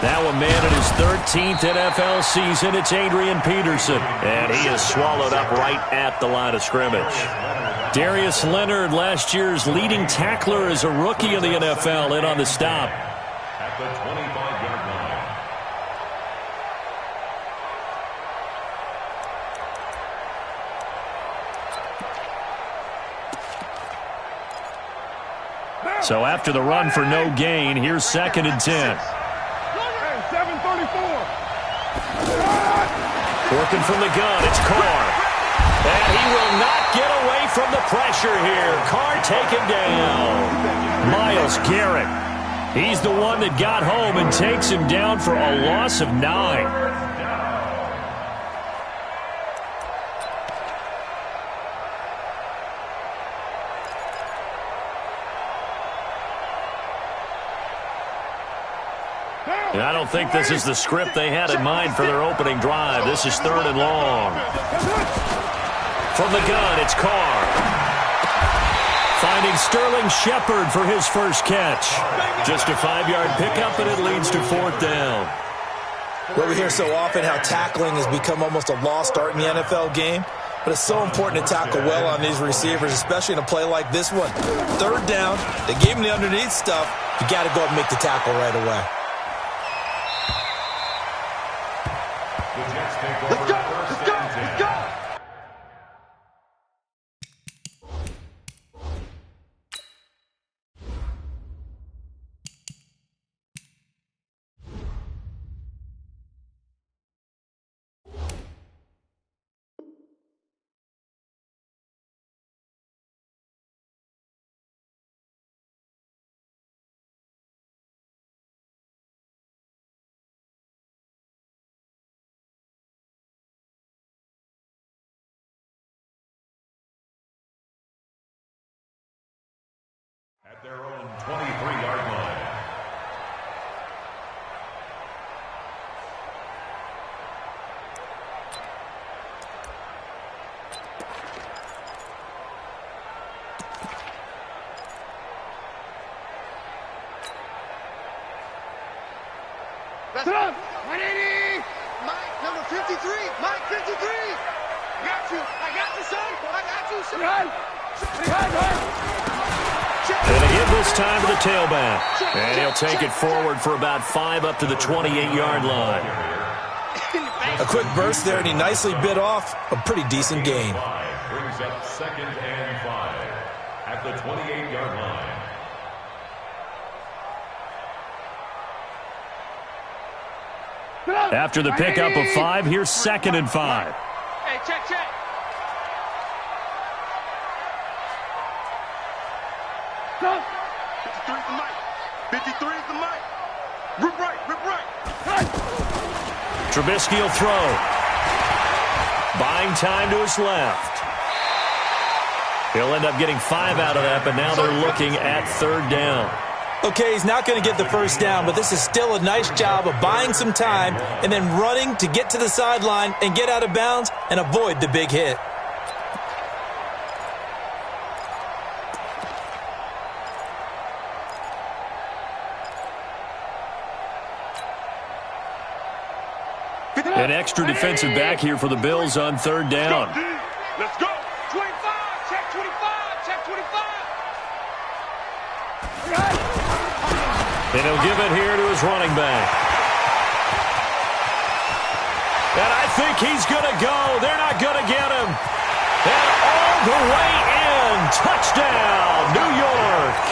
Now a man in his 13th NFL season, it's Adrian Peterson. And he is swallowed up right at the line of scrimmage. Darius Leonard, last year's leading tackler as a rookie in the NFL, in on the stop. At the 25-yard line. So after the run for no gain, here's 2nd and 10. 7:34. Working from the gun, it's Carr. And he will not get away from the pressure here. Carr taken down. Myles Garrett. He's the one that got home and takes him down for a loss of 9. And I don't think this is the script they had in mind for their opening drive. This is 3rd and long. From the gun, it's Carr. Finding Sterling Shepard for his first catch. Just a 5-yard pickup, and it leads to 4th down. Well, we hear so often how tackling has become almost a lost art in the NFL game. But it's so important to tackle well on these receivers, especially in a play like this one. 3rd down, they gave him the underneath stuff. You got to go and make the tackle right away. Let's go! Let's go! Let's go! At their own 23-yard line. That's up! 180! Mike, number 53! Mike, 53! Got you! I got you, son! I got you, son! And again this time to the tailback. And he'll take it forward for about 5 up to the 28-yard line. A quick burst there, and he nicely bit off a pretty decent gain. Brings up 2nd and 5 at the 28-yard line. After the pickup of 5, here's 2nd and 5. Hey, check. Go. 53 is the mic. 53 is the mic. Rip right. Trubisky will throw. Buying time to his left. He'll end up getting 5 out of that, but now they're looking at 3rd down. Okay, he's not going to get the first down, but this is still a nice job of buying some time and then running to get to the sideline and get out of bounds and avoid the big hit. An extra defensive back here for the Bills on 3rd down. Let's go. 25. Check 25. Check 25. And he'll give it here to his running back. And I think he's going to go. They're not going to get him. And all the way in. Touchdown, New York.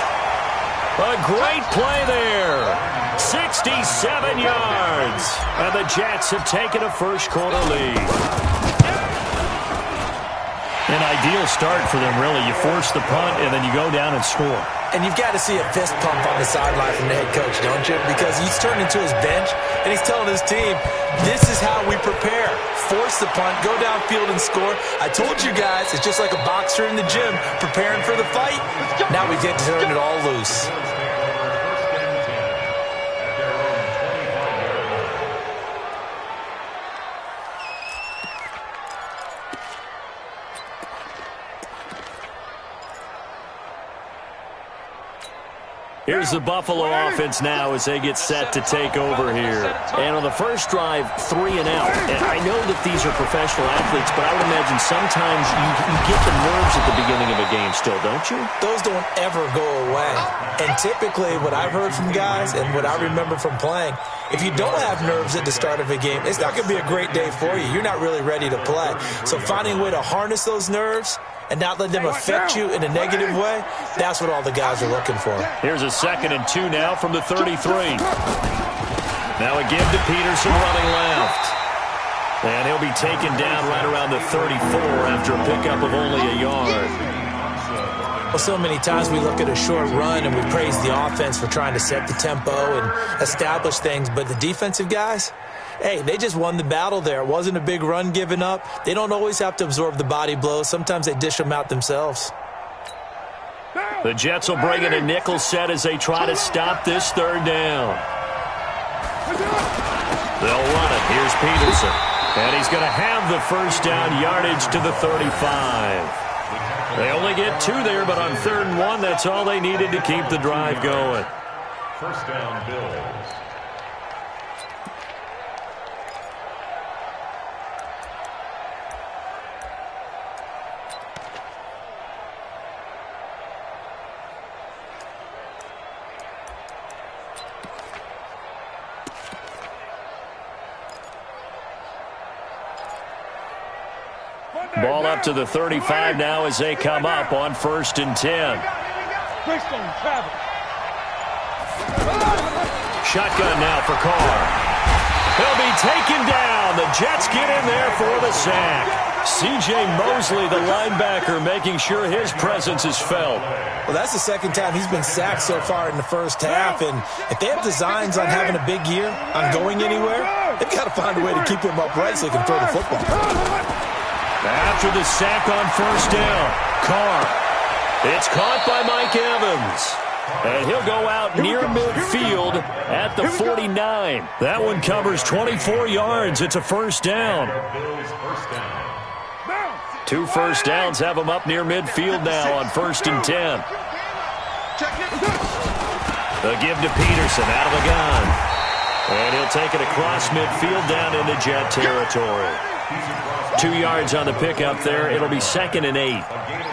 A great play there. 67 yards. And the Jets have taken a first-quarter lead. An ideal start for them, really. You force the punt, and then you go down and score. And you've got to see a fist pump on the sideline from the head coach, don't you? Because he's turned into his bench, and he's telling his team, this is how we prepare. Force the punt, go downfield and score. I told you guys, it's just like a boxer in the gym preparing for the fight. Now we get to turn it all loose. Here's the Buffalo offense now as they get set to take over here. And on the first drive, 3 and out. And I know that these are professional athletes, but I would imagine sometimes you get the nerves at the beginning of a game still, don't you? Those don't ever go away. And typically what I've heard from guys and what I remember from playing, if you don't have nerves at the start of a game, it's not going to be a great day for you. You're not really ready to play. So finding a way to harness those nerves and not let them affect you in a negative way, that's what all the guys are looking for. Here's a 2nd and 2 now from the 33. Now a give to Peterson running left. And he'll be taken down right around the 34 after a pickup of only a yard. Well, so many times we look at a short run and we praise the offense for trying to set the tempo and establish things, but the defensive guys, hey, they just won the battle there. It wasn't a big run given up. They don't always have to absorb the body blows. Sometimes they dish them out themselves. The Jets will bring in a nickel set as they try to stop this 3rd down. They'll run it. Here's Peterson. And he's going to have the 1st down yardage to the 35. They only get 2 there, but on 3rd and 1, that's all they needed to keep the drive going. 1st down, Bills. Ball up to the 35 now as they come up on 1st and 10. Shotgun now for Carr. He'll be taken down. The Jets get in there for the sack. C.J. Mosley, the linebacker, making sure his presence is felt. Well, that's the 2nd time he's been sacked so far in the 1st half, and if they have designs on having a big year, on going anywhere, they've got to find a way to keep him upright so he can throw the football. After the sack on 1st down, Carr. It's caught by Mike Evans. And he'll go out near midfield at the 49. That one covers 24 yards. It's a 1st down. 2 1st downs have him up near midfield now on 1st and 10. The give to Peterson out of the gun. And he'll take it across midfield down into Jet territory. 2 yards on the pickup there. It'll be 2nd and 8.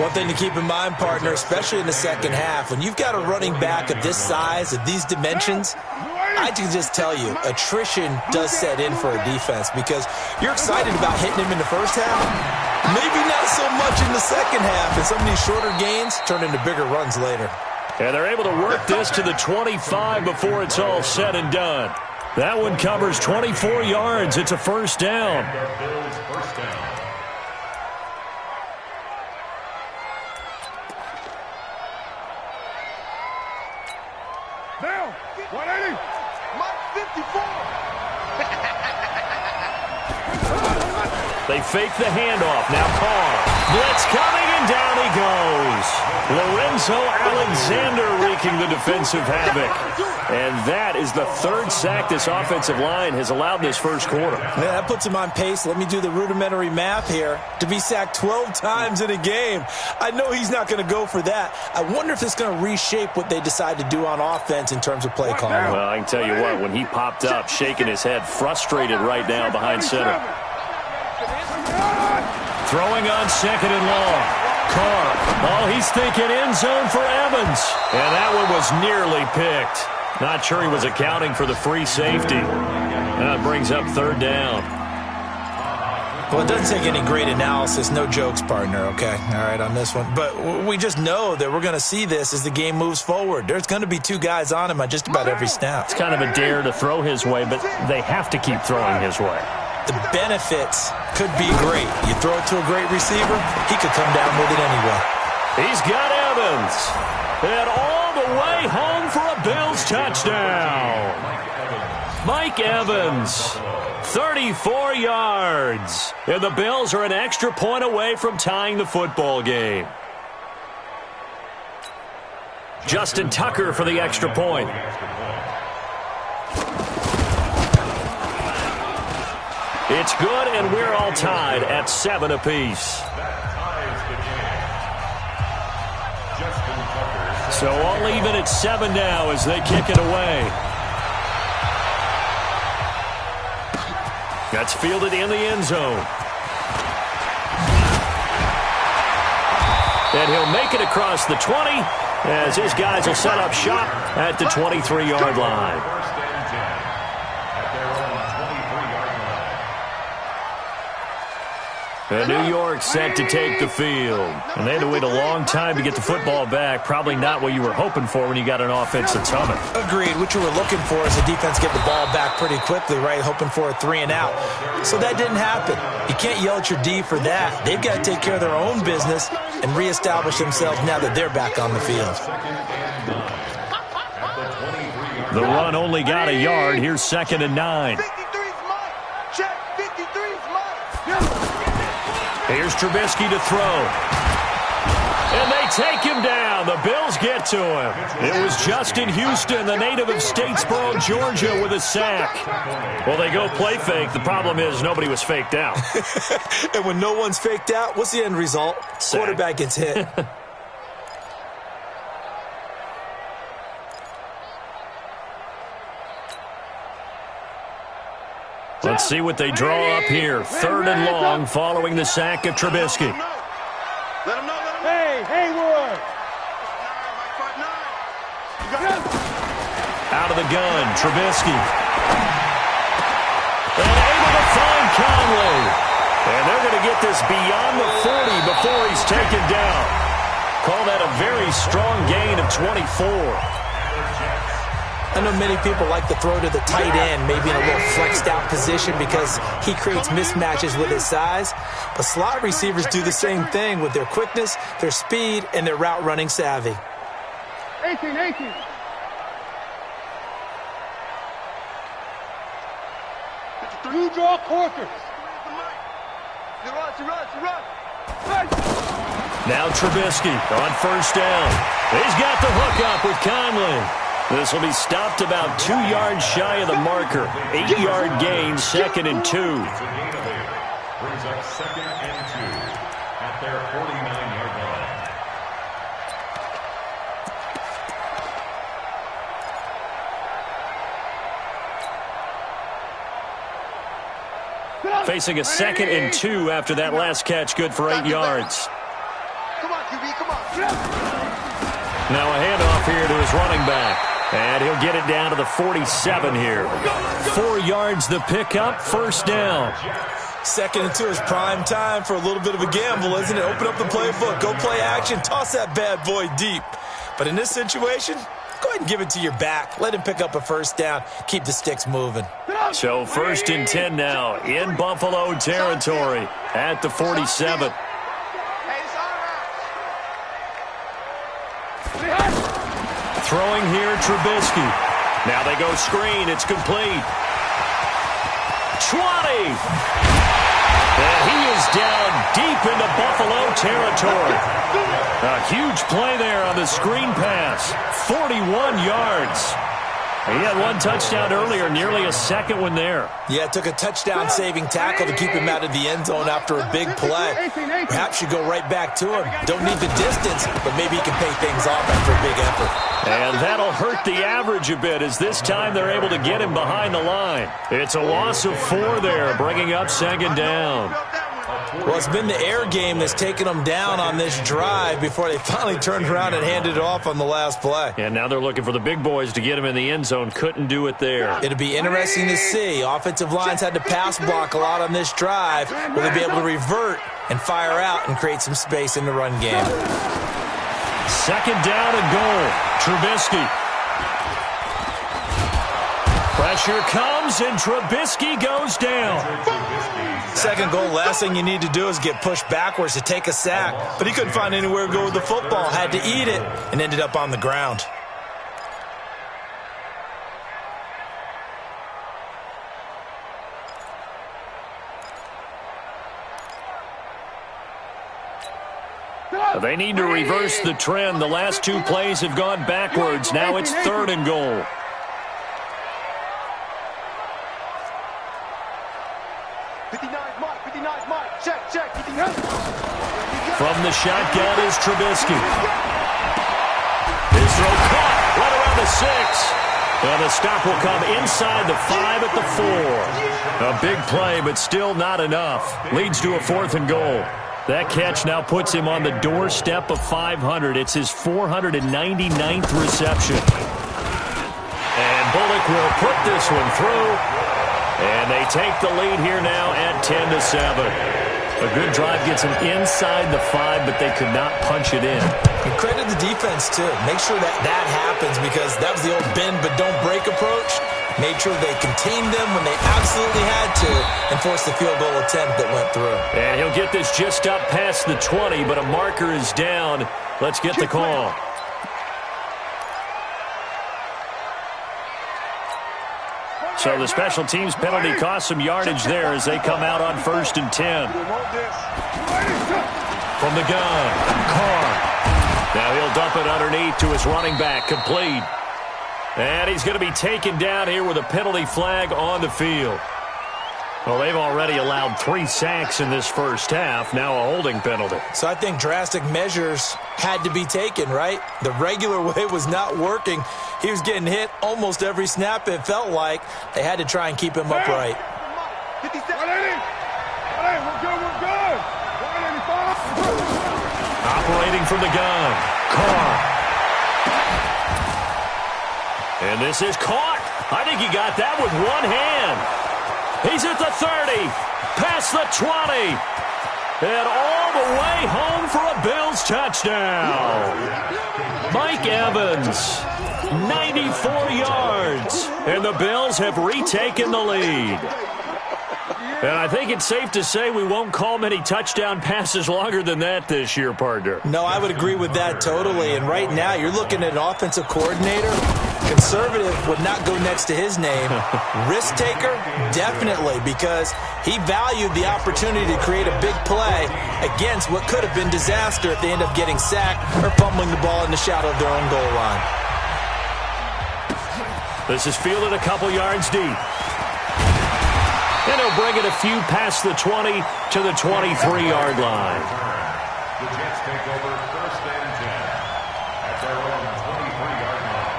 One thing to keep in mind, partner, especially in the 2nd half, when you've got a running back of this size, of these dimensions, I can just tell you, attrition does set in for a defense because you're excited about hitting him in the 1st half. Maybe not so much in the 2nd half, and some of these shorter gains turn into bigger runs later. And they're able to work this to the 25 before it's all said and done. That one covers 24 yards. It's a 1st down. Now, 180. Mike 54. They fake the handoff. Now Carr. Blitz coming, and down he goes. Lorenzo Alexander wreaking the defensive havoc. And that is the 3rd sack this offensive line has allowed this 1st quarter. Yeah, that puts him on pace. Let me do the rudimentary math here. To be sacked 12 times in a game, I know he's not going to go for that. I wonder if it's going to reshape what they decide to do on offense in terms of play calling. Well, I can tell you what, when he popped up, shaking his head, frustrated right now behind center. Throwing on 2nd and long. Carr. Oh, he's thinking end zone for Evans. And that one was nearly picked. Not sure he was accounting for the free safety. That brings up 3rd down. Well, it doesn't take any great analysis. No jokes, partner, okay? All right, on this one. But we just know that we're going to see this as the game moves forward. There's going to be 2 guys on him on just about every snap. It's kind of a dare to throw his way, but they have to keep throwing his way. The benefits could be great. You throw it to a great receiver, he could come down with it anyway. He's got Evans. And all the way home for a Bills touchdown. Mike Evans, 34 yards. And the Bills are an extra point away from tying the football game. Justin Tucker for the extra point. It's good, and we're all tied at 7 apiece. So all even at 7 now as they kick it away. That's fielded in the end zone. And he'll make it across the 20 as his guys will set up shop at the 23-yard line. First and 10 at their own 23-yard line. And New York set to take the field. And they had to wait a long time to get the football back. Probably not what you were hoping for when you got an offense that's humming. Agreed. What you were looking for is the defense get the ball back pretty quickly, right? Hoping for a 3 and out. So that didn't happen. You can't yell at your D for that. They've got to take care of their own business and reestablish themselves now that they're back on the field. The run only got a yard. Here's 2nd and 9. 53's mine. Check. 53's mine. Here's Trubisky to throw. And they take him down. The Bills get to him. It was Justin Houston, the native of Statesboro, Georgia, with a sack. Well, they go play fake. The problem is nobody was faked out. And when no one's faked out, what's the end result? Sack. Quarterback gets hit. Let's see what they draw up here. 3rd and long following the sack of Trubisky. Let him know. Hey, Hayward! Out of the gun, Trubisky. And able to find Conley. And they're going to get this beyond the 40 before he's taken down. Call that a very strong gain of 24. I know many people like to throw to the tight end, maybe in a little flexed out position because he creates mismatches with his size. But slot receivers do the same thing with their quickness, their speed, and their route running savvy. 18. You draw quarters. He runs. Now Trubisky on 1st down. He's got the hook up with Conley. This will be stopped about 2 yards shy of the marker. 8-yard gain, 2nd and 2. Brings up 2nd and 2 at their 49-yard line. Facing a 2nd and 2 after that last catch, good for 8 yards. Come on, QB, come on. Now a handoff here to his running back. And he'll get it down to the 47 here. 4 yards the pickup, 1st down. 2nd and 2 is prime time for a little bit of a gamble, isn't it? Open up the playbook, go play action, toss that bad boy deep. But in this situation, go ahead and give it to your back. Let him pick up a 1st down, keep the sticks moving. So 1st and 10 now in Buffalo territory at the 47. Throwing here, Trubisky. Now they go screen. It's complete. 20. And he is down deep into Buffalo territory. A huge play there on the screen pass. 41 yards. He had 1 touchdown earlier, nearly a 2nd one there. Yeah, it took a touchdown-saving tackle to keep him out of the end zone after a big play. Perhaps you go right back to him. Don't need the distance, but maybe he can pay things off after a big effort. And that'll hurt the average a bit as this time they're able to get him behind the line. It's a loss of 4 there, bringing up 2nd down. Well, it's been the air game that's taken them down on this drive before they finally turned around and handed it off on the last play. And now they're looking for the big boys to get him in the end zone. Couldn't do it there. It'll be interesting to see. Offensive lines had to pass block a lot on this drive. Will they be able to revert and fire out and create some space in the run game? 2nd down and goal. Trubisky. Pressure comes, and Trubisky goes down. 2nd goal, last thing you need to do is get pushed backwards to take a sack. But he couldn't find anywhere to go with the football, had to eat it, and ended up on the ground. They need to reverse the trend. The last 2 plays have gone backwards. Now it's 3rd and goal. From the shotgun is Trubisky. His his throw. Caught right around the 6. And the stop will come inside the 5 at the 4. A big play, but still not enough. Leads to a 4th and goal. That catch now puts him on the doorstep of 500. It's his 499th reception. And Bullock will put this one through. And they take the lead here now at 10-7. A good drive gets them inside the 5, but they could not punch it in. And credit the defense, too. Make sure that that happens because that was the old bend but don't break approach. Made sure they contained them when they absolutely had to and forced the field goal attempt that went through. And he'll get this just up past the 20, but a marker is down. Let's get the call. So the special teams penalty cost some yardage there as they come out on 1st and 10. From the gun, Carr. Now he'll dump it underneath to his running back, complete. And he's going to be taken down here with a penalty flag on the field. Well, they've already allowed 3 sacks in this first half, now a holding penalty. So I think drastic measures had to be taken, right? The regular way was not working. He was getting hit almost every snap, it felt like. They had to try and keep him upright. 180. 180. We're good. 185. Operating from the gun, Carr. And this is caught. I think he got that with one hand. He's at the 30, past the 20, and all the way home for a Bills touchdown. Mike Evans, 94 yards, and the Bills have retaken the lead. And I think it's safe to say we won't call many touchdown passes longer than that this year, partner. No, I would agree with that totally. And right now, you're looking at an offensive coordinator. Conservative would not go next to his name. Risk taker, definitely, because he valued the opportunity to create a big play against what could have been disaster if they end up getting sacked or fumbling the ball in the shadow of their own goal line. This is fielded a couple yards deep. And he'll bring it a few past the 20 to the 23-yard line. The Jets take over 1st and 10 at their own 23-yard line.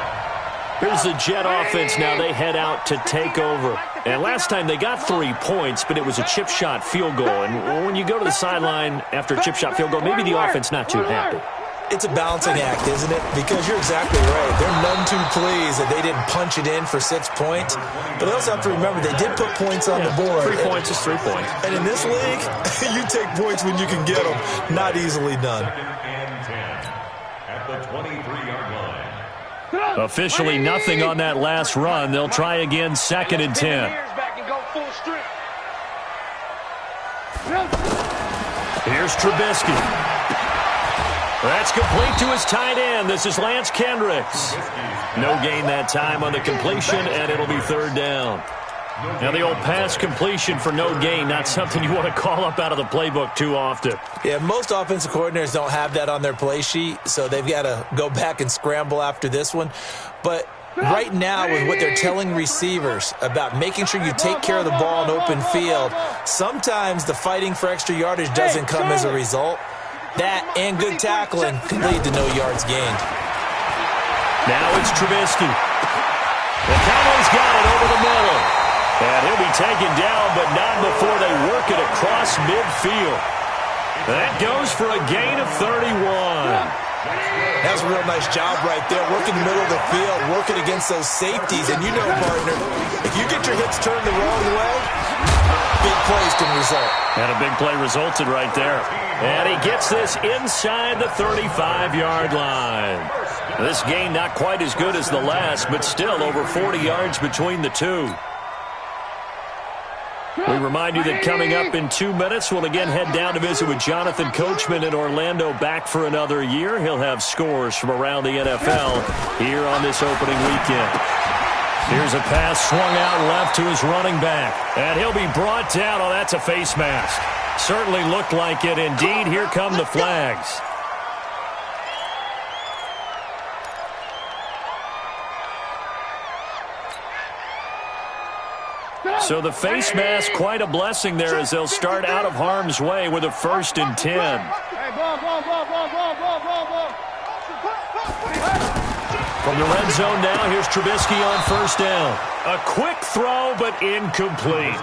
Here's the Jet offense now. They head out to take over. And last time they got 3 points, but it was a chip shot field goal. And when you go to the sideline after a chip shot field goal, maybe the offense not too happy. It's a balancing act, isn't it? Because you're exactly right. They're none too pleased that they didn't punch it in for 6 points. But they also have to remember they did put points on the board. 3 points is 3 points. And in this league, you take points when you can get them. Not easily done. 2nd and 10 at the 23-yard line. Officially nothing on that last run. They'll try again 2nd and 10. Here's Trubisky. That's complete to his tight end. This is Lance Kendricks. No gain that time on the completion, and it'll be 3rd down. Now, the old pass completion for no gain, not something you want to call up out of the playbook too often. Yeah, most offensive coordinators don't have that on their play sheet, so they've got to go back and scramble after this one. But right now, with what they're telling receivers about making sure you take care of the ball in open field, sometimes the fighting for extra yardage doesn't come as a result. That and good tackling can lead to no yards gained. Now it's Trubisky. The Cowboys got it over the middle. And he'll be taken down, but not before they work it across midfield. That goes for a gain of 31. That's a real nice job right there, working the middle of the field, working against those safeties. And you know, partner, if you get your hips turned the wrong way, big plays can result. And a big play resulted right there. And he gets this inside the 35-yard line. This gain not quite as good as the last, but still over 40 yards between the two. We remind you that coming up in 2 minutes, we'll again head down to visit with Jonathan Coachman in Orlando, back for another year. He'll have scores from around the NFL here on this opening weekend. Here's a pass swung out left to his running back. And he'll be brought down. Oh, that's a face mask. Certainly looked like it. Indeed, here come the flags. So the face mask, quite a blessing there as they'll start out of harm's way with a 1st and 10. From the red zone now, here's Trubisky on first down. A quick throw, but incomplete.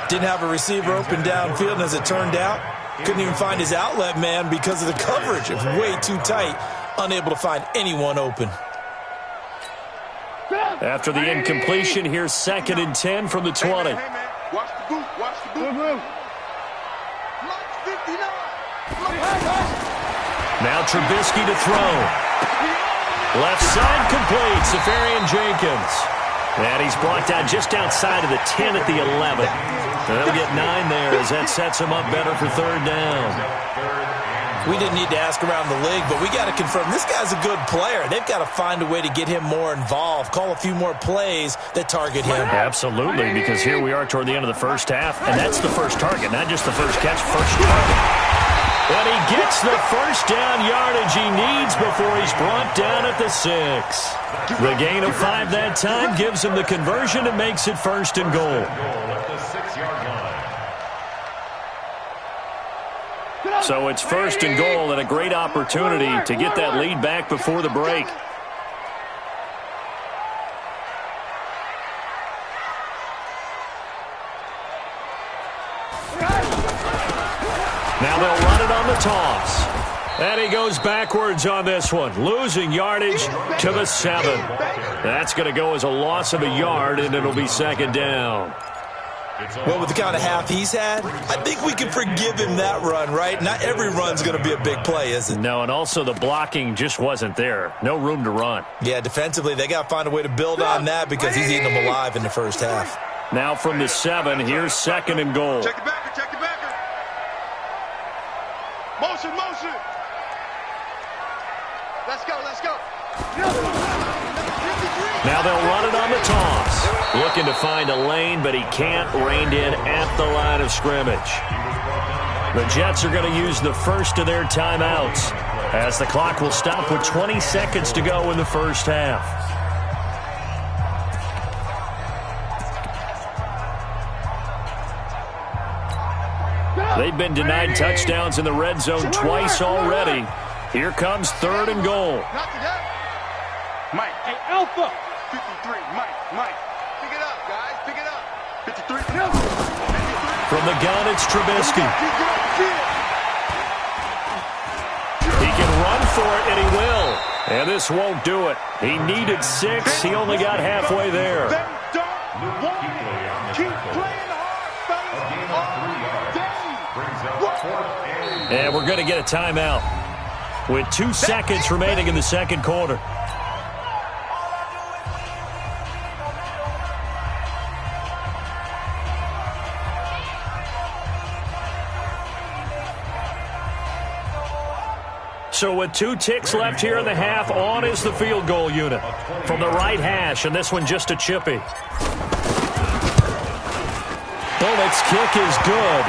Didn't have a receiver open downfield, and as it turned out, couldn't even find his outlet man because of the coverage. It was way too tight, unable to find anyone open. After the incompletion, here's 2nd and 10 from the 20. Hey, man. Watch the boot. Watch the boot. Now Trubisky to throw. Left side complete, Safarian Jenkins. And he's brought down just outside of the 10 at the 11. They'll get 9 there as that sets him up better for 3rd down. We didn't need to ask around the league, but we got to confirm this guy's a good player. They've got to find a way to get him more involved, call a few more plays that target him. Absolutely, because here we are toward the end of the first half, and that's the first target, not just the first catch, first target. And he gets the first down yardage he needs before he's brought down at the 6. The gain of 5 that time gives him the conversion and makes it 1st and goal. So it's 1st and goal and a great opportunity to get that lead back before the break. Now they'll run it on the toss. And he goes backwards on this one, losing yardage to the 7. That's going to go as a loss of a yard, and it'll be 2nd down. Well, with the kind of half he's had, I think we can forgive him that run, right? Not every run's going to be a big play, is it? No, and also the blocking just wasn't there. No room to run. Yeah, defensively, they got to find a way to build on that because he's eating them alive in the first half. Now from the 7, here's 2nd and goal. Check the backer, check the backer. Motion, motion. Let's go, let's go. Now they'll run it on the toss. Looking to find a lane, but he can't. Reined in at the line of scrimmage. The Jets are going to use the first of their timeouts as the clock will stop with 20 seconds to go in the first half. They've been denied touchdowns in the red zone twice already. Here comes 3rd and goal. Mike. Hey, Alpha. 53. Mike. Pick it up, guys. Pick it up. 53. From the gun, it's Trubisky. He can run for it, and he will. And this won't do it. He needed 6. He only got halfway there. They don't want it. Keep playing hard, And we're going to get a timeout with 2 seconds remaining in the second quarter. So with 2 ticks left here in the half, on is the field goal unit. From the right hash, and this one just a chippy. Bullock's kick is good.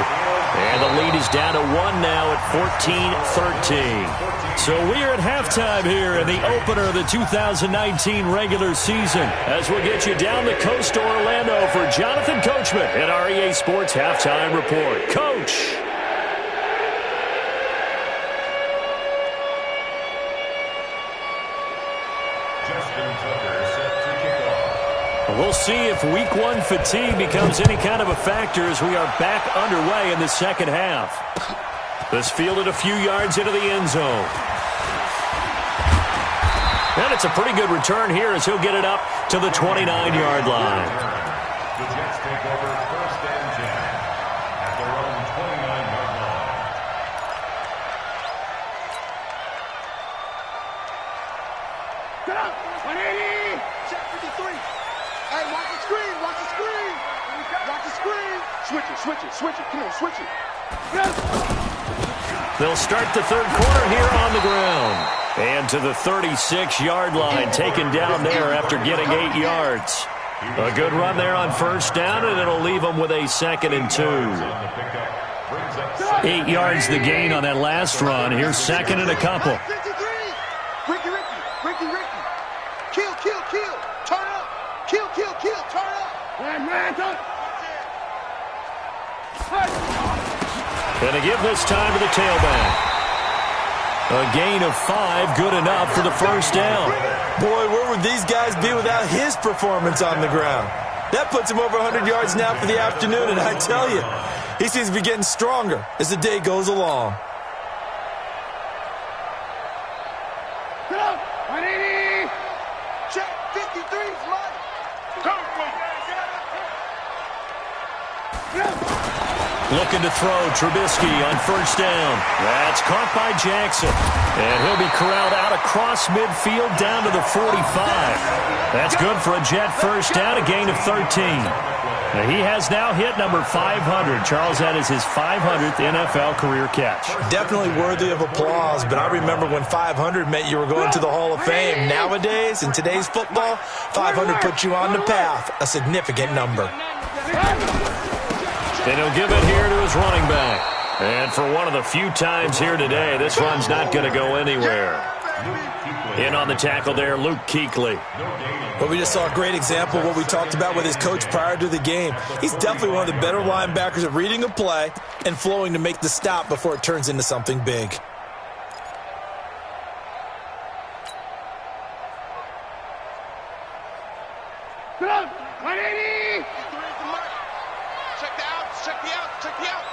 And the lead is down to 1 now at 14-13. So we're at halftime here in the opener of the 2019 regular season, as we'll get you down the coast to Orlando for Jonathan Coachman at our EA Sports Halftime Report. Coach. We'll see if Week 1 fatigue becomes any kind of a factor as we are back underway in the second half. This fielded a few yards into the end zone. And it's a pretty good return here as he'll get it up to the 29-yard line. The Jets take over 1st and 10 at their own 29-yard line. Get up! 180! Check 53. Hey, watch the screen! Watch the screen! Watch the screen! Switch it. Come on, switch it. They'll start the third quarter here on the ground. And to the 36-yard line, taken down there after getting 8 yards. A good run there on first down, and it'll leave them with a 2nd and 2. 8 yards the gain on that last run. Here's 2nd and a couple. 53! Ricky! Kill! Turn up! Kill! Turn up! And to give this time to the tailback. A gain of 5, good enough for the first down. Boy, where were guys be without his performance on the ground? That puts him over 100 yards now for the afternoon, and I tell you, he seems to be getting stronger as the day goes along. 180. Check 53's mine. Looking to throw, Trubisky on first down. That's caught by Jackson. And he'll be corralled out across midfield down to the 45. That's good for a Jet first down, a gain of 13. Now, he has now hit number 500. Charles, that is his 500th NFL career catch. Definitely worthy of applause, but I remember when 500 meant you were going to the Hall of Fame. Nowadays, in today's football, 500 puts you on the path, a significant number. And he'll give it here to his running back. And for one of the few times here today, this run's not going to go anywhere. In on the tackle there, Luke Kuechly. But we just saw a great example of what we talked about with his coach prior to the game. He's definitely one of the better linebackers at reading a play and flowing to make the stop before it turns into something big. Get up. 180. Check the outs. Check the outs. Check the outs.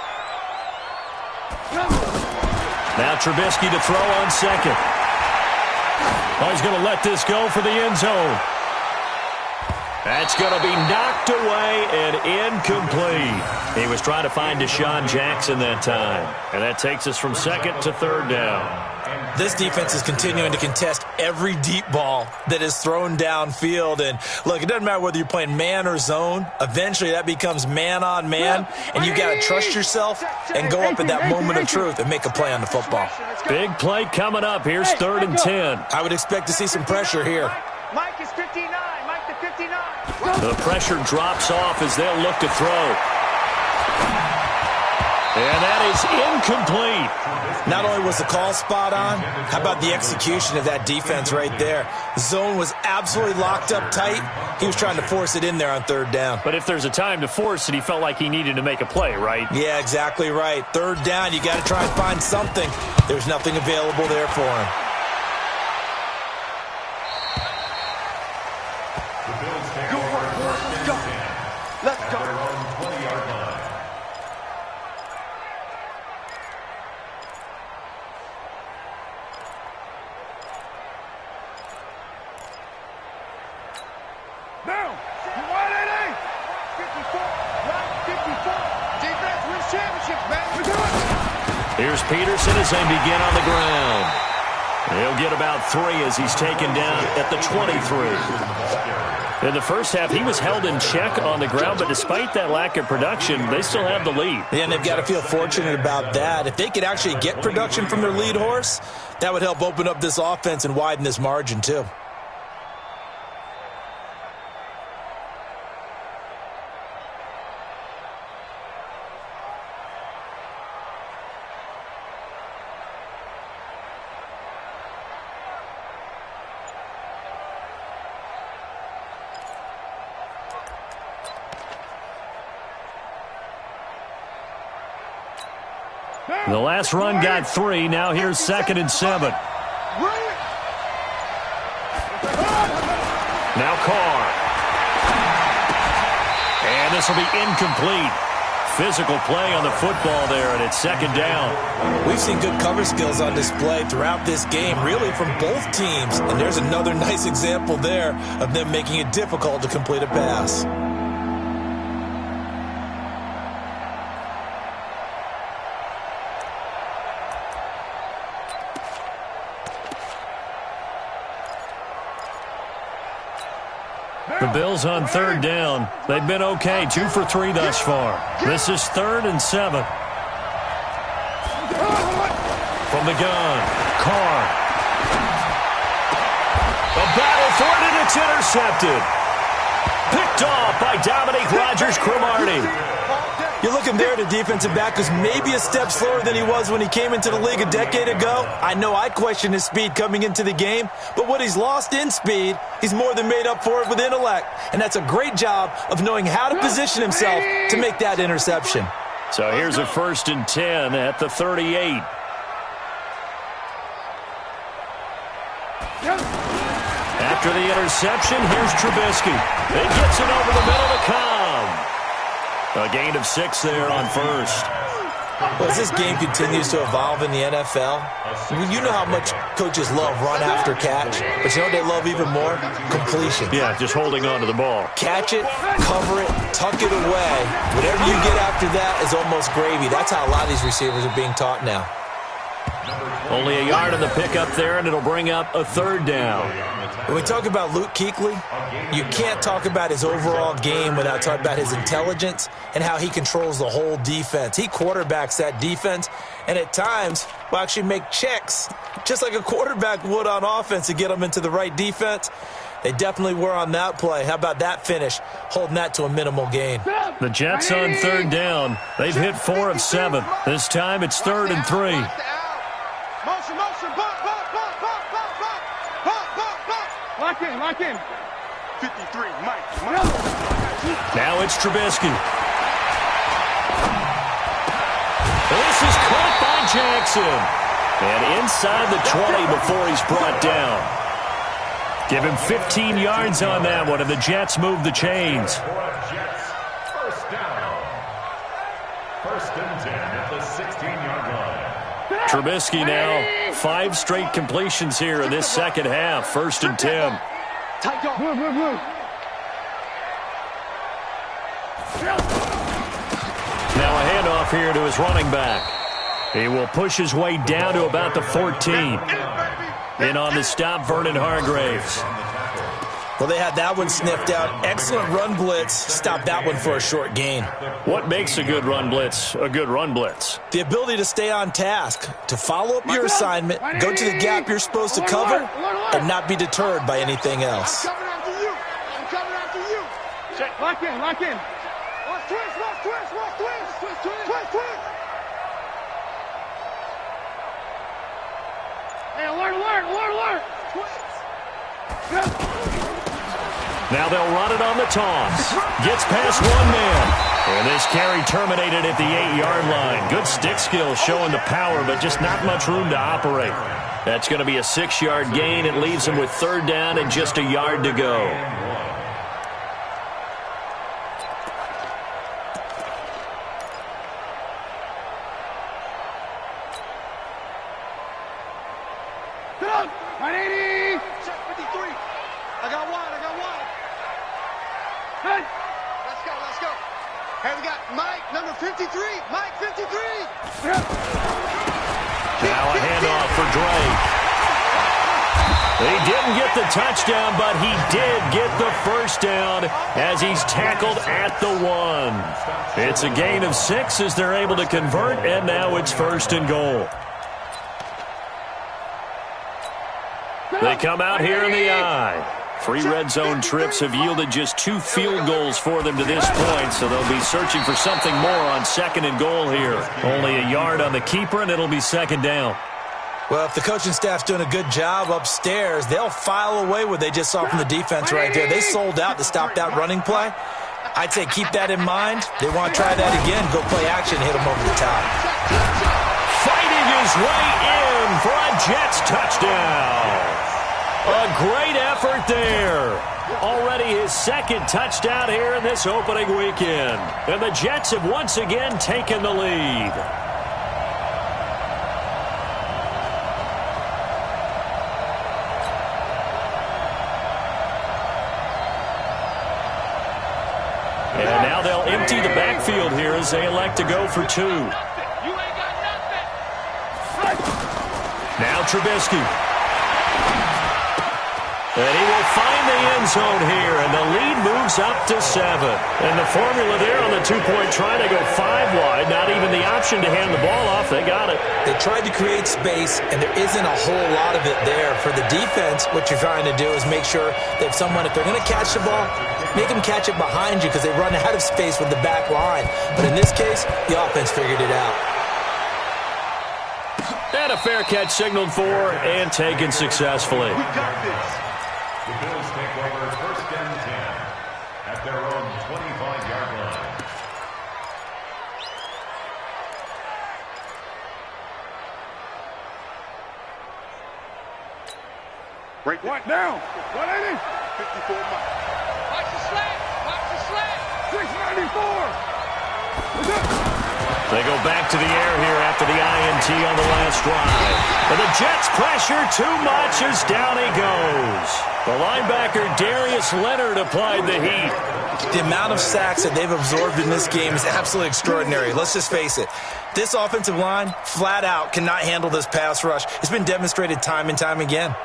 Now Trubisky to throw on second. Oh, he's going to let this go for the end zone. That's going to be knocked away and incomplete. He was trying to find Deshaun Jackson that time. And that takes us from second to third down. This defense is continuing to contest every deep ball that is thrown downfield. And, look, it doesn't matter whether you're playing man or zone. Eventually, that becomes man on man. And you got to trust yourself and go up at that moment of truth and make a play on the football. Big play coming up. Here's 3rd and 10. I would expect to see some pressure here. Mike is 59. Mike to 59. The pressure drops off as they'll look to throw. And that is incomplete. Not only was the call spot on, how about the execution of that defense right there? The zone was absolutely locked up tight. He was trying to force it in there on 3rd down. But if there's a time to force it, he felt like he needed to make a play, right? Yeah, exactly right. 3rd down, you got to try and find something. There's nothing available there for him. Let's go. Now, 180. 54. 54. Defense wins championships, man. We do it. Here's Peterson as they begin on the ground. He'll get about 3 as he's taken down at the 23. In the first half, he was held in check on the ground, but despite that lack of production, they still have the lead. Yeah, and they've got to feel fortunate about that. If they could actually get production from their lead horse, that would help open up this offense and widen this margin too. The last run got 3. Now here's 2nd and 7. Now Carr. And this will be incomplete. Physical play on the football there, and it's 2nd down. We've seen good cover skills on display throughout this game, really from both teams. And there's another nice example there of them making it difficult to complete a pass. The Bills on 3rd down. They've been okay, 2 for 3 thus far. This is 3rd and 7. From the gun, Carr. A battle for it, and it's intercepted. Picked off by Dominique Rodgers-Cromartie. You're looking there at a defensive back who's maybe a step slower than he was when he came into the league a decade ago. I know I questioned his speed coming into the game, but what he's lost in speed, he's more than made up for it with intellect. And that's a great job of knowing how to position himself to make that interception. So here's a 1st and 10 at the 38. At After the interception, here's Trubisky. It gets it over the middle to come. A gain of 6 there on first. Well, as this game continues to evolve in the NFL, you know how much coaches love run after catch, but you know what they love even more? Completion. Yeah, just holding on to the ball. Catch it, cover it, tuck it away. Whatever you get after that is almost gravy. That's how a lot of these receivers are being taught now. Only a yard on the pickup there, and it'll bring up a 3rd down. When we talk about Luke Kuechly, you can't talk about his overall game without talking about his intelligence and how he controls the whole defense. He quarterbacks that defense, and at times will actually make checks, just like a quarterback would on offense to get them into the right defense. They definitely were on that play. How about that finish, holding that to a minimal gain? The Jets on 3rd down. They've hit 4 of 7. This time it's 3rd and 3. Motion, motion, bump, bump, bump, bump, bump, bump, bump, bump, bump. Lock in, lock in. 53, Mike. Now it's Trubisky. This is caught by Jackson. And inside the 20 before he's brought down. Give him 15 yards on that one, and the Jets move the chains. First down. 1st and 10 at the 16-yard line. Trubisky now, 5 straight completions here in this second half. 1st and 10. Tight dog. Move, move, move. Now a handoff here to his running back. He will push his way down to about the 14. In on the stop, Vernon Hargreaves. Well, they had that one sniffed out. Excellent run blitz. Stopped that one for a short gain. What makes a good run blitz a good run blitz? The ability to stay on task, to follow up your assignment, go to the gap you're supposed to cover, and not be deterred by anything else. I'm coming after you. I'm coming after you. Check, lock in, lock in. Watch twist, watch twist, watch twist. Twist, twist, twist, twist. Hey, alert, alert, alert, alert. Now they'll run it on the toss. Gets past one man. And this carry terminated at the 8-yard line. Good stick skill showing the power, but just not much room to operate. That's going to be a 6-yard gain. It leaves him with 3rd down and just a yard to go. Get up. 180. Check 53. I got wide, I got wide. Hey. Let's go, let's go. Hey, we got Mike, number 53. Mike, 53. Now a handoff for Drake. He didn't get the touchdown, but he did get the 1st down as he's tackled at the 1. It's a gain of 6 as they're able to convert, and now it's 1st and goal. They come out here in the I. 3 red zone trips have yielded just 2 field goals for them to this point, so they'll be searching for something more on 2nd and goal here. Only a yard on the keeper, and it'll be 2nd down. Well, if the coaching staff's doing a good job upstairs, they'll file away what they just saw from the defense right there. They sold out to stop that running play. I'd say keep that in mind. They want to try that again, go play action, hit them over the top. Fighting his way in for a Jets touchdown. A great effort there. Already his 2nd touchdown here in this opening weekend. And the Jets have once again taken the lead. And now they'll empty the backfield here as they elect to go for 2. Now Trubisky. And he will find the end zone here, and the lead moves up to 7. And the formula there on the 2-point try to go 5 wide, not even the option to hand the ball off. They got it. They tried to create space, and there isn't a whole lot of it there. For the defense, what you're trying to do is make sure that if they're going to catch the ball, make them catch it behind you because they run out of space with the back line. But in this case, the offense figured it out. And a fair catch signaled for and taken successfully. We got this. The Bills take over 1st and 10 at their own 25-yard line. Break one down. 180. 54 Mike. Watch the slant. Watch the slant. 694. They go back to the air here after the INT on the last drive. But the Jets pressure too much as down he goes. The linebacker Darius Leonard applied the heat. The amount of sacks that they've absorbed in this game is absolutely extraordinary. Let's just face it. This offensive line, flat out, cannot handle this pass rush. It's been demonstrated time and time again.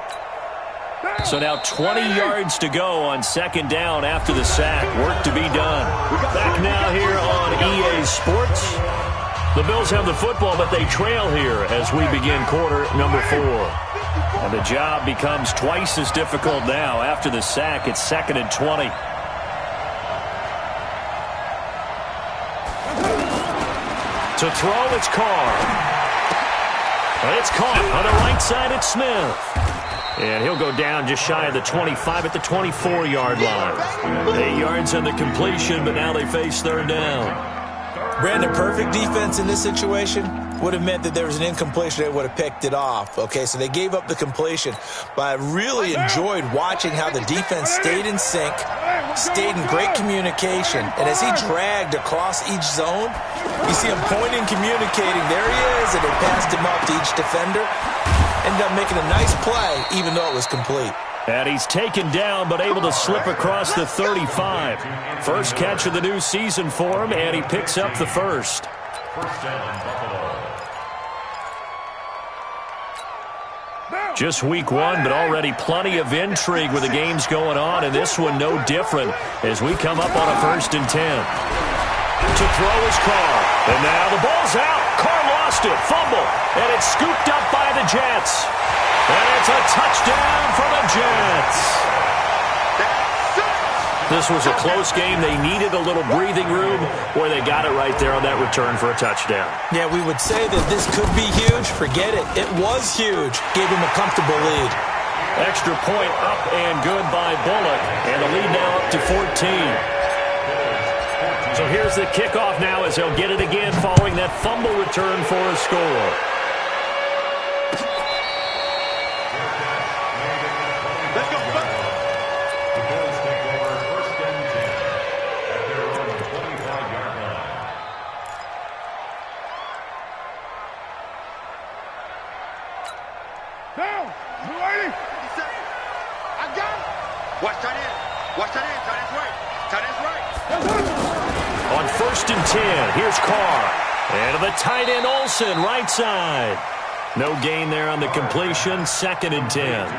So now 20 yards to go on second down after the sack. Work to be done. Back now here on EA Sports. The Bills have the football, but they trail here as we begin quarter number 4. And the job becomes twice as difficult now. After the sack, it's 2nd and 20. To throw, it's Carr. It's caught on the right side, it's Smith. And he'll go down just shy of the 25 at the 24-yard line. 8 yards on the completion, but now they face third down. Brandon, perfect defense in this situation would have meant that there was an incompletion. They would have picked it off. Okay, so they gave up the completion. But I really enjoyed watching how the defense stayed in sync, stayed in great communication. And as he dragged across each zone, you see him pointing, communicating. There he is, and they passed him up to each defender. Ended up making a nice play, even though it was complete. And he's taken down, but able to slip across the 35. First catch of the new season for him, and he picks up the first. First down, Buffalo. Just week 1, but already plenty of intrigue with the games going on, and this one no different as we come up on a 1st and 10. To throw is Carr. And now the ball's out. Carr lost it. Fumble. And it's scooped up by the Jets. And it's a touchdown for the Jets. This was a close game. They needed a little breathing room where they got it right there on that return for a touchdown. Yeah, we would say that this could be huge. Forget it. It was huge. Gave him a comfortable lead. Extra point up and good by Bullock. And the lead now up to 14. So here's the kickoff now as they'll get it again following that fumble return for a score. Let's go. The Bills take over 1st and 10 at their own 25-yard line. Down. You ready? I got it. Watch tight end. Watch tight end. Tight end's right. Tight end's right. On 1st and 10, here's Carr. And to the tight end, Olsen, right side. No gain there on the completion, 2nd and 10.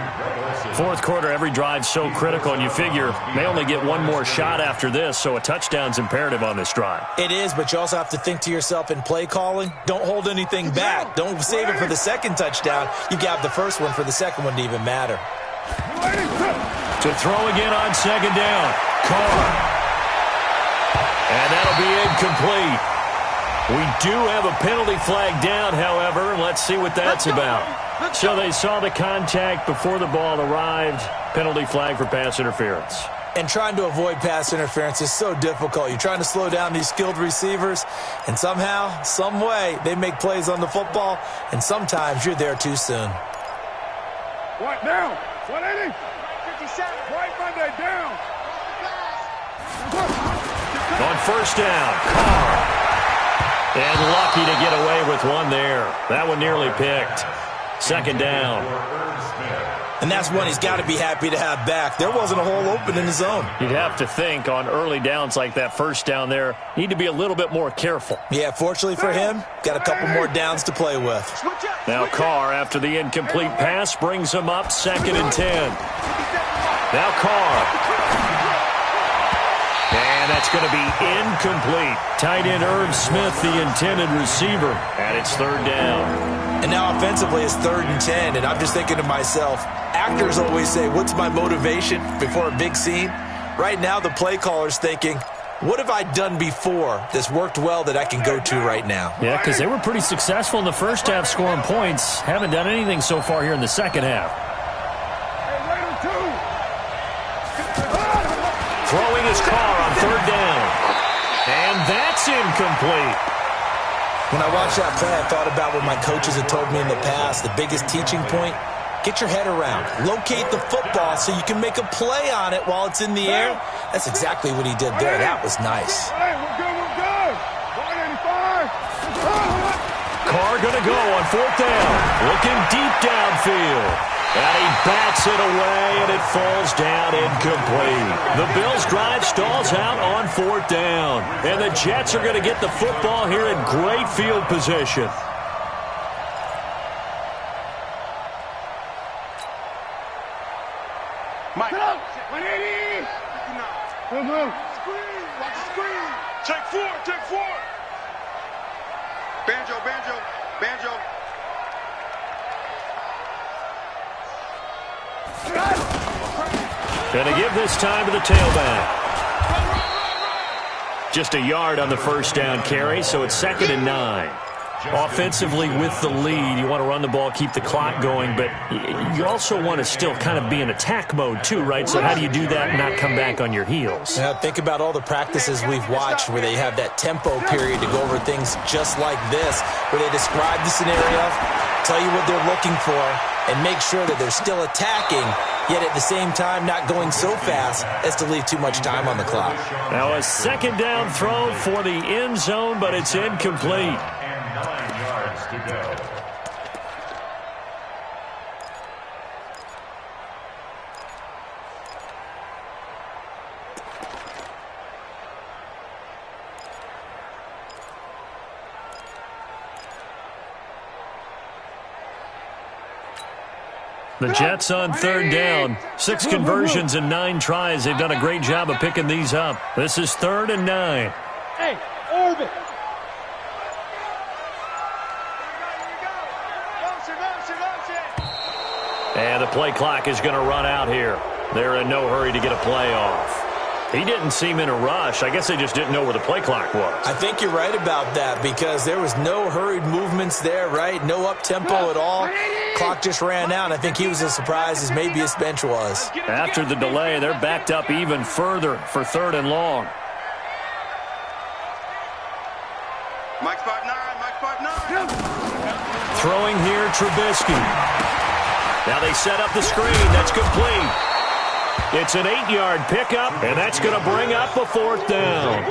Fourth quarter, every drive's so critical, and you figure they only get one more shot after this, so a touchdown's imperative on this drive. It is, but you also have to think to yourself in play calling, don't hold anything back. Don't save it for the second touchdown. You got the first one for the second one to even matter. To throw again on 2nd down, Carr. And that'll be incomplete. We do have a penalty flag down, however. Let's see what that's about. So they saw the contact before the ball arrived. Penalty flag for pass interference. And trying to avoid pass interference is so difficult. You're trying to slow down these skilled receivers, and somehow, some way, they make plays on the football, and sometimes you're there too soon. What down? 180. 57. Right Monday down. On 1st down, Carr. And lucky to get away with one there. That one nearly picked. 2nd down. And that's one he's got to be happy to have back. There wasn't a hole open in his zone. You'd have to think on early downs like that 1st down there, need to be a little bit more careful. Yeah, fortunately for him, got a couple more downs to play with. Now Carr, after the incomplete pass, brings him up 2nd and 10. Now Carr. And that's going to be incomplete. Tight end Irv Smith, the intended receiver, and it's 3rd down. And now offensively, it's 3rd and 10, and I'm just thinking to myself, actors always say, what's my motivation before a big scene? Right now, the play caller's thinking, what have I done before that's worked well that I can go to right now? Yeah, because they were pretty successful in the first half scoring points. Haven't done anything so far here in the second half. Throwing his Carr on 3rd down. And that's incomplete. When I watched that play, I thought about what my coaches had told me in the past. The biggest teaching point get your head around, locate the football so you can make a play on it while it's in the air. That's exactly what he did there. That was nice. Hey, we're good, we're good. 185. Carr going to go on 4th down. Looking deep downfield. And he bats it away, and it falls down incomplete. The Bills' drive stalls out on 4th down. And the Jets are going to get the football here in great field position. Mike. 180. Screen. Watch the screen. Take 4, take 4. Banjo, banjo, banjo. Going to give this time to the tailback. Just a yard on the first down carry, so it's 2nd and 9. Offensively with the lead, you want to run the ball, keep the clock going, but you also want to still kind of be in attack mode too, right? So how do you do that and not come back on your heels? Now, think about all the practices we've watched where they have that tempo period to go over things just like this, where they describe the scenario, tell you what they're looking for, and make sure that they're still attacking, yet at the same time not going so fast as to leave too much time on the clock. Now a 2nd down throw for the end zone, but it's incomplete. 9 yards to go. The Jets on 3rd down. 6 conversions and 9 tries. They've done a great job of picking these up. This is 3rd and 9. Hey, orbit. And the play clock is going to run out here. They're in no hurry to get a play off. He didn't seem in a rush. I guess they just didn't know where the play clock was. I think you're right about that because there was no hurried movements there, right? No up-tempo at all. Clock just ran out. I think he was as surprised as maybe his bench was. After the delay, they're backed up even further for 3rd and long. Mike 5'9", Mike 5'9". Throwing here, Trubisky. Now they set up the screen. That's complete. It's an 8-yard pickup, and that's going to bring up a 4th down.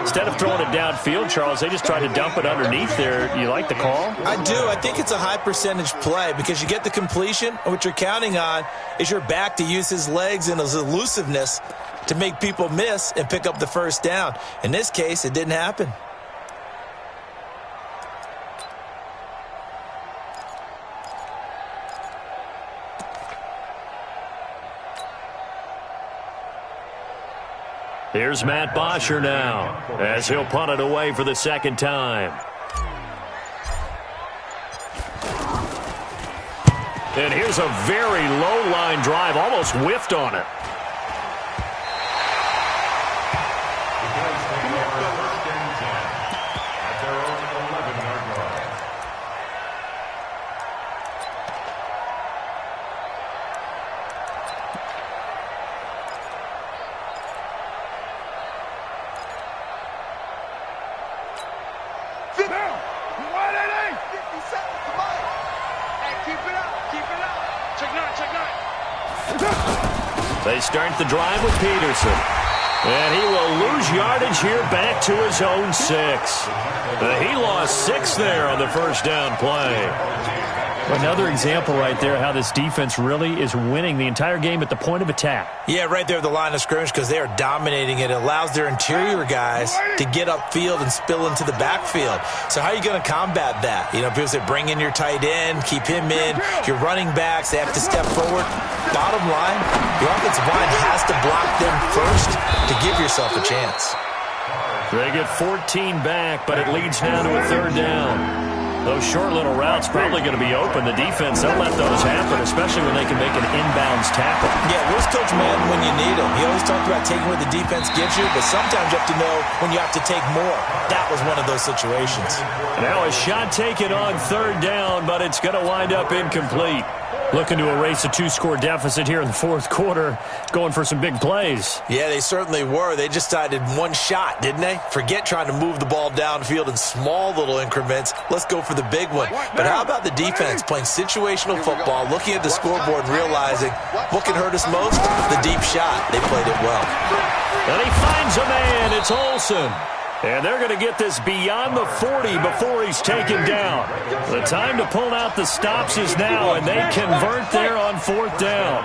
Instead of throwing it downfield, Charles, they just tried to dump it underneath there. You like the call? I do. I think it's a high-percentage play because you get the completion, and what you're counting on is your back to use his legs and his elusiveness to make people miss and pick up the 1st down. In this case, it didn't happen. Here's Matt Bosher now as he'll punt it away for the 2nd time. And here's a very low-line drive, almost whiffed on it. The Bills take over 1st and 10 at their own 11-yard line. Down. 180. 50 seconds to Mike. Hey, keep it up, keep it up. Check 9, check 9. They start the drive with Peterson. And he will lose yardage here back to his own 6. He lost 6 there on the 1st down play. Another example right there how this defense really is winning the entire game at the point of attack. Yeah, right there at the line of scrimmage because they are dominating it. It allows their interior guys to get upfield and spill into the backfield. So how are you going to combat that? You know, people say bring in your tight end, keep him in. Your running backs, they have to step forward. Bottom line, your offensive line has to block them first to give yourself a chance. They get 14 back, but it leads now to a 3rd down. Those short little routes probably going to be open. The defense, they'll let those happen, especially when they can make an inbounds tackle. Yeah, where's Coach Madden when you need him? He always talked about taking what the defense gives you, but sometimes you have to know when you have to take more. That was one of those situations. Now a shot taken on 3rd down, but it's going to wind up incomplete. Looking to erase a 2-score deficit here in the fourth quarter, going for some big plays. Yeah, they certainly were. They just decided one shot, didn't they? Forget trying to move the ball downfield in small little increments. Let's go for the big one. But how about the defense playing situational football, looking at the scoreboard and realizing what can hurt us most? The deep shot. They played it well. And he finds a man. It's Olsen. And they're going to get this beyond the 40 before he's taken down. The time to pull out the stops is now, and they convert there on fourth down.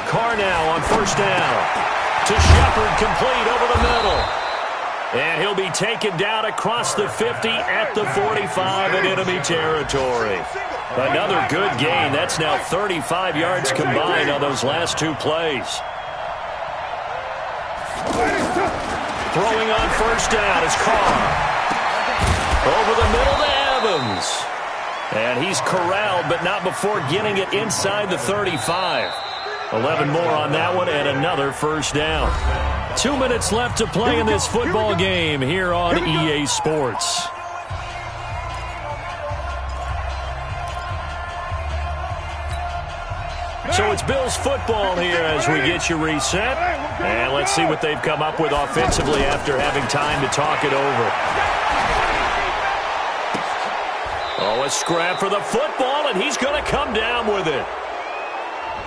Carr now on first down. To Shepard, complete over the middle. And he'll be taken down across the 50 at the 45 in enemy territory. Another good gain. That's now 35 yards combined on those last two plays. Throwing on first down is Carr. Over the middle to Evans. And he's corralled, but not before getting it inside the 35. 11 more on that one and another first down. 2 minutes left to play in this football game here on EA Sports. So it's Bills football here as we get you reset. And let's see what they've come up with offensively after having time to talk it over. Oh, a scrap for the football, and he's going to come down with it.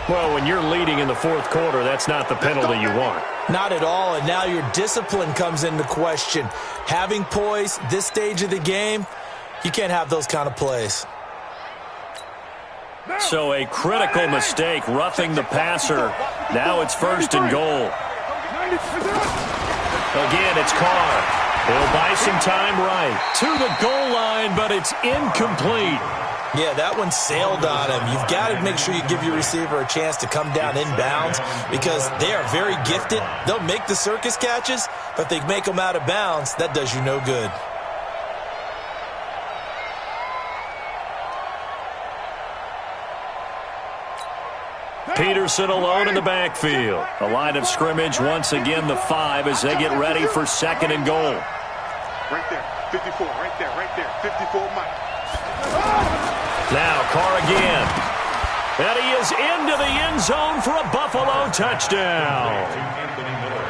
Well, when you're leading in the fourth quarter, that's not the penalty you want. Not at all, and now your discipline comes into question. Having poise this stage of the game, you can't have those kind of plays. So a critical mistake, roughing the passer. Now it's first and goal. Again, it's Carr. He'll buy some time right to the goal line, but it's incomplete. Yeah, that one sailed on him. You've got to make sure you give your receiver a chance to come down inbounds because they are very gifted. They'll make the circus catches, but if they make them out of bounds, that does you no good. Peterson alone in the backfield. A line of scrimmage, once again the 5 as they get ready for second and goal. Right there, 54, right there, 54, Mike. Now Carr again. And he is into the end zone for a Buffalo touchdown.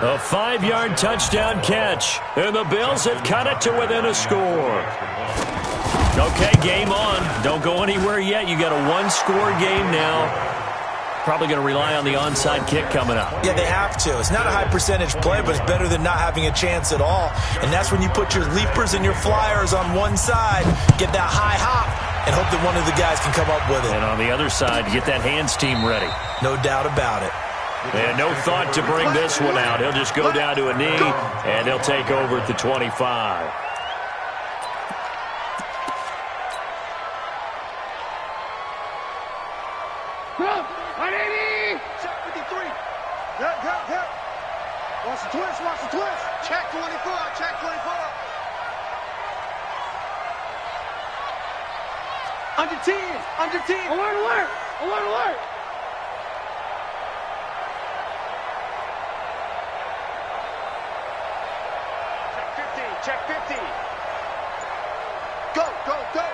A 5-yard touchdown catch. And the Bills have cut it to within a score. Okay, game on. Don't go anywhere yet. You got a 1-score game now. Probably going to rely on the onside kick coming up. Yeah, they have to. It's not a high percentage play, but it's better than not having a chance at all. And that's when you put your leapers and your flyers on one side, get that high hop, and hope that one of the guys can come up with it. And on the other side, get that hands team ready. No doubt about it. And no thought to bring this one out. He'll just go down to a knee, and he'll take over at the 25. Watch the twist, watch the twist. Check 24, check 24. Under 10, under 10. Alert, alert, alert, alert. Check 15, check 15. Go, go, go.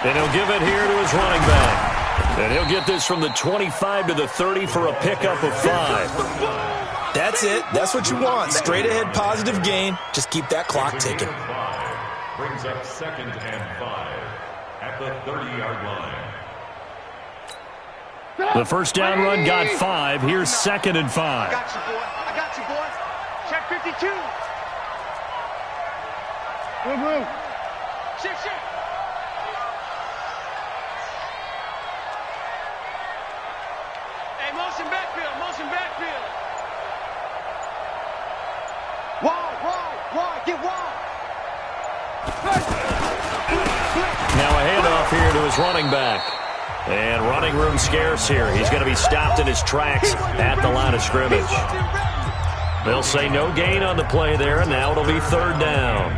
And he'll give it here to his running back. And he'll get this from the 25 to the 30 for a pickup of 5. That's it. That's what you want. Straight ahead positive gain. Just keep that clock ticking. Brings up second and 5 at the 30-yard line. The first down run got 5. Here's second and 5. I got you, boy. I got you, boy. Check 52. Move, move. Shift, shift. Motion backfield, motion backfield. Wide, wide, wide, get wide. Now a handoff here to his running back. And running room scarce here. He's going to be stopped in his tracks at the line of scrimmage. They'll say no gain on the play there, and now it'll be third down.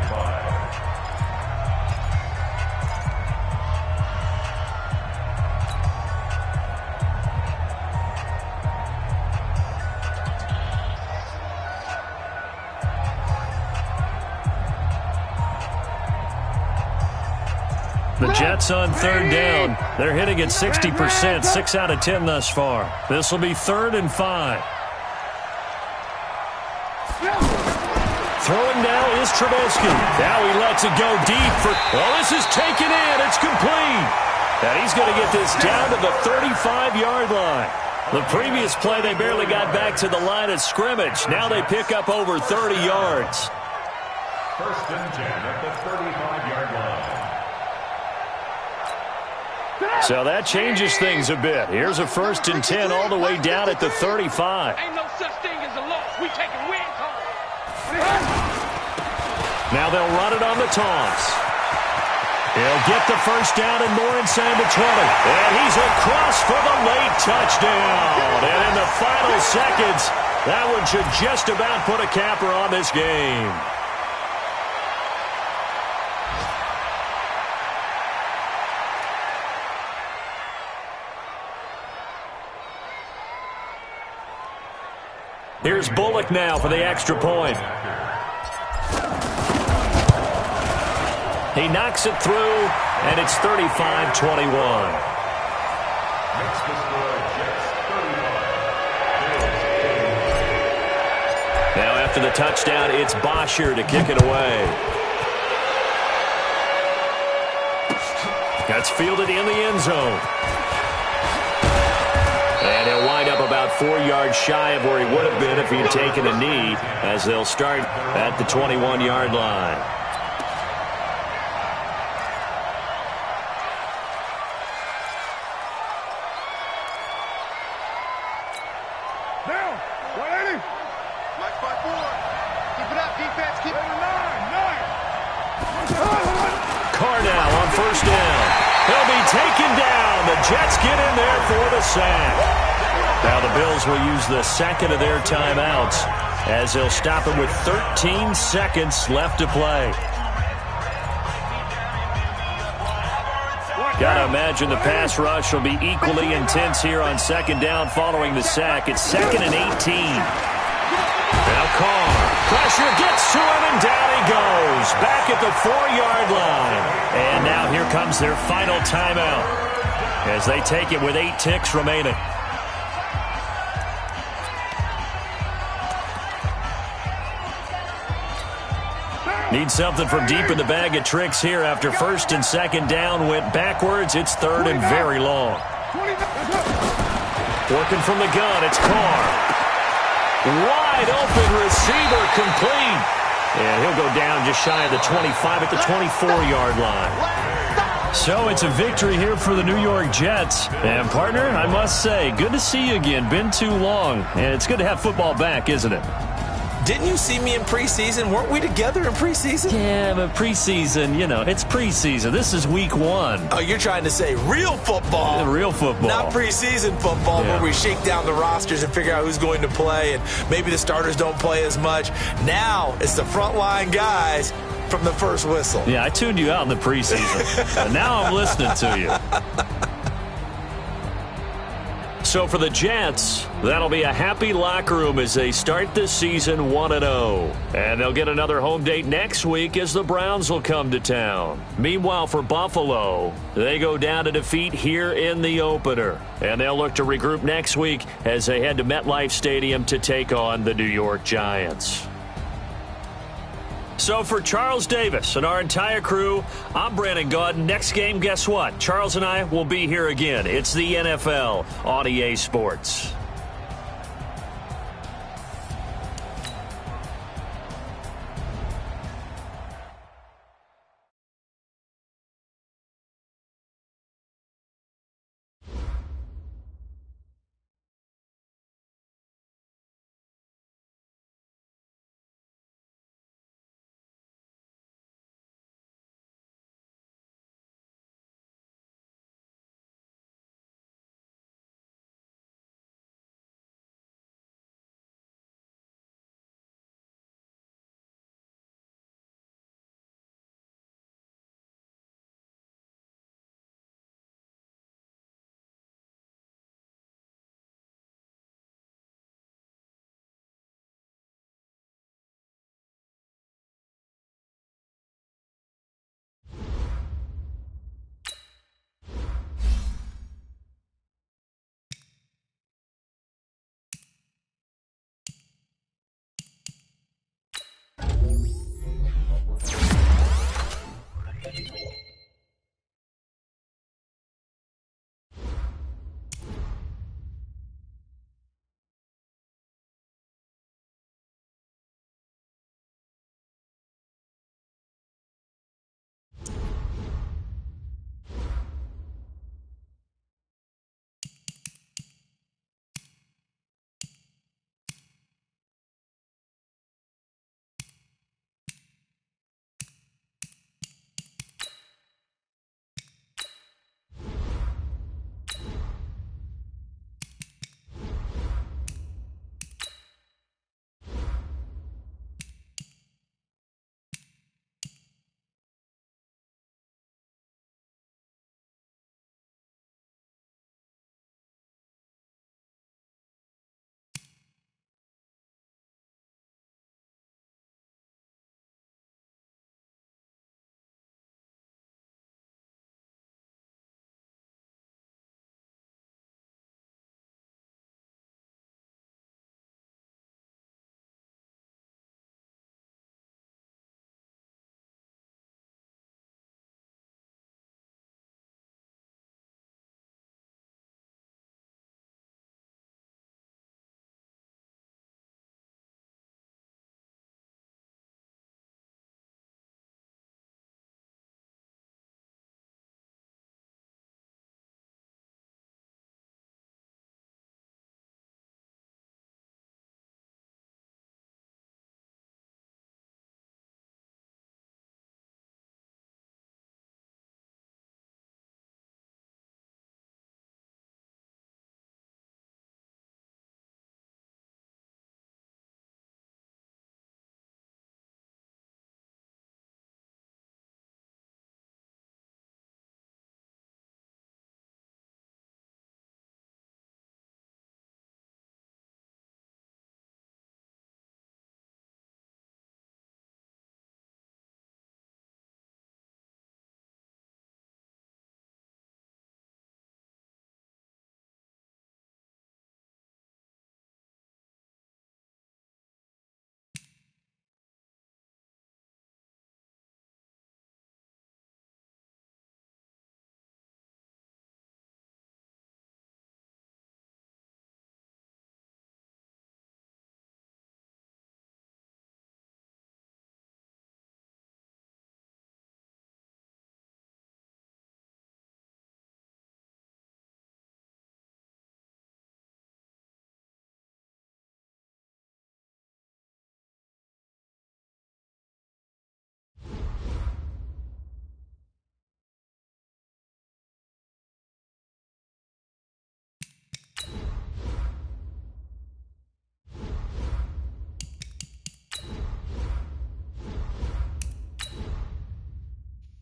Jets on third down. They're hitting at 60%, 6 out of 10 thus far. This will be 3rd and 5. Throwing now is Trubisky. Now he lets it go deep for... Well, this is taken in. It's complete. And he's going to get this down to the 35-yard line. The previous play, they barely got back to the line of scrimmage. Now they pick up over 30 yards. 1st and 10 at the 35-yard line. So that changes things a bit. Here's a 1st and 10 all the way down at the 35. Ain't no such thing as a loss. We taking wins home. Now they'll run it on the toss. He'll get the 1st down and more inside the 20. And he's across for the late touchdown. And in the final seconds, that one should just about put a capper on this game. Here's Bullock now for the extra point. He knocks it through, and it's 35-21. Makes the score Jets 35. Now after the touchdown, it's Bosher to kick it away. That's fielded in the end zone. And he'll wind up about 4 yards shy of where he would have been if he'd taken a knee, as they'll start at the 21-yard line. Down. 180. Mike 5-4. Keep it up, defense. Keep it up. 9. Carr now on 1st down. He'll be taken down. The Jets get in there for the sack. Now the Bills will use the second of their timeouts as they'll stop him with 13 seconds left to play. Got to imagine the pass rush will be equally intense here on 2nd down following the sack. It's 2nd and 18. Now Carr. Pressure gets to him, and down he goes. Back at the 4-yard line. And now here comes their final timeout as they take it with 8 ticks remaining. Need something from deep in the bag of tricks here after 1st and 2nd down went backwards. It's 3rd and very long. Working from the gun, it's Carr. Wide open receiver complete. And he'll go down just shy of the 25 at the 24-yard line. So it's a victory here for the New York Jets. And partner, I must say, good to see you again. Been too long. And it's good to have football back, isn't it? Didn't you see me in preseason? Weren't we together in preseason? Yeah, but preseason, you know, it's preseason. This is week 1. Oh, you're trying to say real football. Real football. Not preseason football where we shake down the rosters and figure out who's going to play, and maybe the starters don't play as much. Now it's the frontline guys from the first whistle. Yeah, I tuned you out in the preseason. And now I'm listening to you. So for the Jets, that'll be a happy locker room as they start this season 1-0. And they'll get another home date next week as the Browns will come to town. Meanwhile, for Buffalo, they go down to defeat here in the opener. And they'll look to regroup next week as they head to MetLife Stadium to take on the New York Giants. So for Charles Davis and our entire crew, I'm Brandon Gaudin. Next game, guess what? Charles and I will be here again. It's the NFL on EA Sports.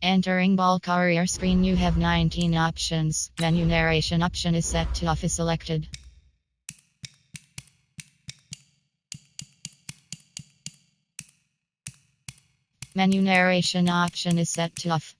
Entering ball carrier screen, you have 19 options. Menu narration option is set to off is selected. Menu narration option is set to off.